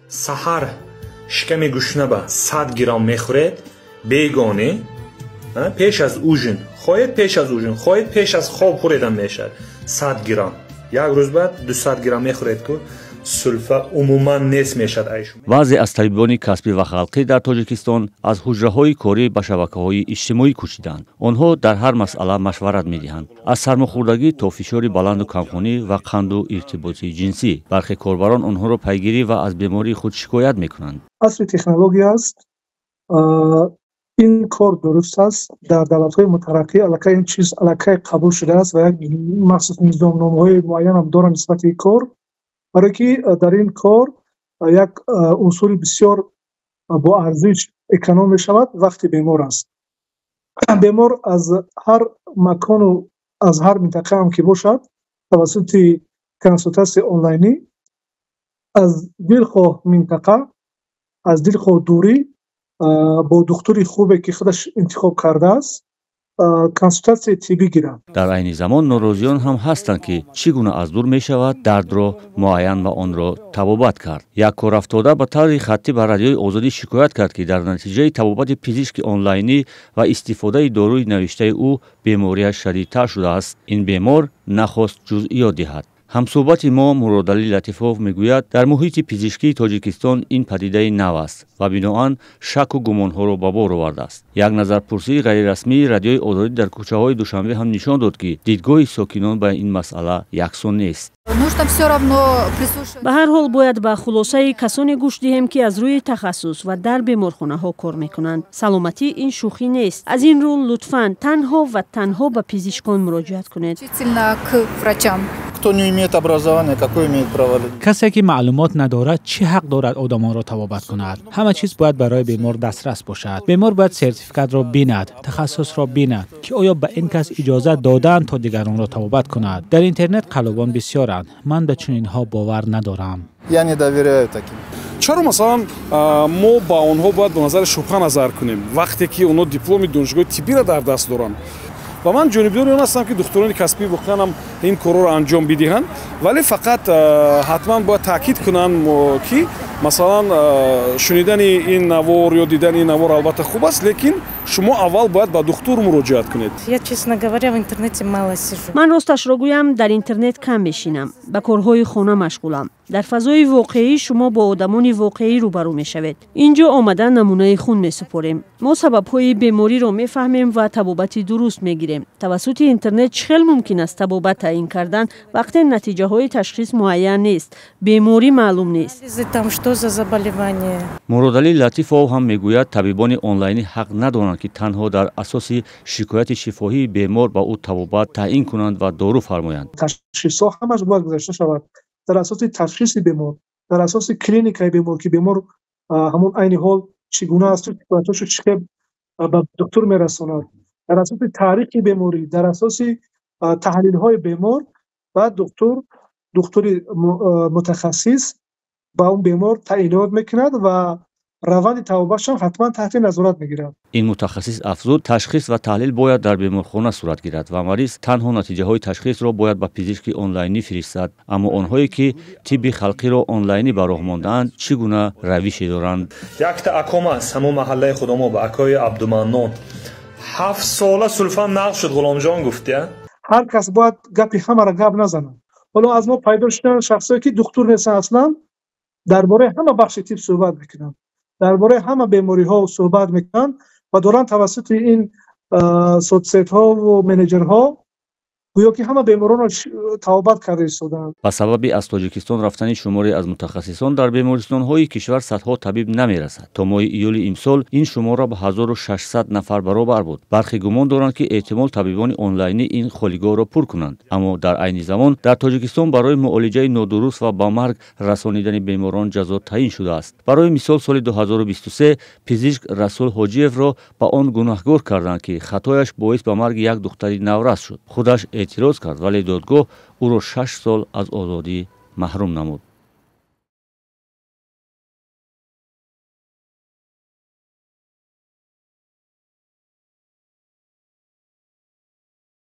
سحر شکم گوشنه به 100 گرم میخورید بیگانه پیش از اوجین خواهید پیش از خواب خوردن میشه 100 گرم یک روز بعد 200 گرم میخورید که سلفه عموما نیست میشد ایشون. بعضی از طبیبان کسبی و خلقی در تاجیکستان از حجره‌های کاری به شبکه‌های اجتماعی کوچیدند. آنها در هر مسئله مشورت می‌دهند. از سرماخوردگی تا فشار بلند و کمخونی و قند و ارتباط جنسی. برخی کاربران آنها را پیگیری و از بیماری خود شکایت می‌کنند. اصل تکنولوژی است. این کار درست است. در دولت‌های مترقی علاقه این چیز علاقه قبول شده است و یک مخصوص نظامنامه‌های معین هم دارن نسبت این کار. برای که در این کار یک اصول بسیار با ارزش اکنون می شود وقتی بیمار است. بیمار از هر مکان و از هر منطقه هم که باشد توسط کنسولتاسی آنلاینی از دلخواه منطقه از دلخواه دوری با دکتری خوبی که خودش انتخاب کرده است کنسولتاسی طبی گیرند. در عین زمان ناراضیان هم هستند که چگونه از دور می شود درد را معین و آن را طبابت کرد. یک کارافتاده به طور خطی به رادیوی آزادی شکایت کرد که در نتیجه طبابت پزشک آنلاینی و استفاده داروی نوشته او بیماریش شدیدتر شده است. این بیمار نخواست جزئیات دهد. همصحبت ما مرادعلی لطیفوف میگوید در محیط پزشکی تاجیکستان این پدیده نو است و بنابراین شک و گمانها را به بار آورده است. یک نظرپرسی غیر رسمی رادیوی آزادی در کوچه‌های دوشنبه هم نشان داد که دیدگاه ساکنان به این مسئله یکسان نیست. به هر حال باید به خلاصه کسانی گوش دهیم که از روی تخصص و در بیمارخانه ها کار میکنند. سلامتی این شوخی نیست. از این رو لطفاً تنها به پزشکان مراجعت کنید. کسی که معلومات ندارد چه حق دارد آدمان را طبابت کند؟ همه چیز باید برای بیمار دسترس باشد. بیمار باید سرتیفیکات را بیند، تخصص را بیند که آیا به این کس اجازه دادند تا دیگران را طبابت کند. در اینترنت قلبان بسیارند. من به چنین ها باور ندارم. یعنی دویره تاکیم. چرا مثلا ما با آنها باید به نظر شبهه نظر کنیم وقتی که اونا دیپلم دانشگاه طبی را در دست دارن؟ و من جانبدار این هستم که دکتران کسبی واقعا هم این کار را انجام بدهند، ولی فقط حتما باید تاکید کنن که مثلا شنیدن این نوار یا دیدن این نوار البته خوب است، لیکن شما اول باید با دکتر مراجعت کنید. Я, честно говоря, в интернете мало сижу. من راستش را گویم در اینترنت کم میشینم. با کارهای خانه مشغولم. در فضای واقعی شما با آدمان واقعی روبرو میشوید. اینجا آمدن نمونه خون میسپاریم. ما سبب‌های بیماری را میفهمیم و طبابت درست میگیریم. توسط اینترنت چخیل ممکن است طبابت تعیین کردن وقتی نتیجه های تشخیص معین نیست، بیماری معلوم نیست. مرادعلی لطیفوف هم میگوید طبیبان آنلاینی حق ندارند که تنها در اساس شکایت شفاهی بیمار با او طبابت تعیین کنند و دارو فرمایند. تشخیص همش باید گذاشته شود در اساس تشخیص بیمار، در اساس کلینیکای بیمار که بیمار همون عین حال چگونه است صحبتاشو چه به دکتر میرساند، در اساس تاریخ بیماری، در اساس تحلیل های بیمار و دکتر متخصص با اون بیمار تعیینات میکند و روند طبابتش هم حتما تحت نظارت میگیرد. این متخصص افزود تشخیص و تحلیل باید در بیمارخانه صورت گیرد و مریض تنها نتیجه های تشخیص را باید به پزشک آنلاینی فرستد، اما آنهایی که طب خلقی را آنلاینی به راه ماندند چگونه روشی دارند؟ یک تا اکام است همون محله خودم با اکای عبدالمنان 7 ساله سلفه نقل شد. غلام جان گفته هر کس باید گپی همه را گپ نزنه. حالا از ما پیدا شدن شخصایی که دکتر نیستن اصلا درباره همه بخش طب صحبت میکنن، درباره همه بیماری ها صحبت میکنن و دارن توسط این سوتسیت ها و منیجرها گویا که همه بیماران را طبابت کرده ایستادند. به سبب از تاجیکستان رفتن شماری از متخصصان در بیمارستان های کشور صدها طبیب نمیرسد. تا ماه ایول امسال این شماره به 1600 نفر برابر بود. برخی گمان دارند که احتمال طبیبان آنلاینی این خالیگاه را پر کنند، اما در عین زمان در تاجیکستان برای معالجه نادرست و با مرگ رسانیدن بیماران جزا تعیین شده است. برای مثال سال 2023 پزشک رسول حاجیف را به آن گناهکار کردند که خطایش باعث به مرگ یک دختری نورس شد. خودش اعتراض کرد ولی دادگاه او را 6 سال از آزادی محروم نمود.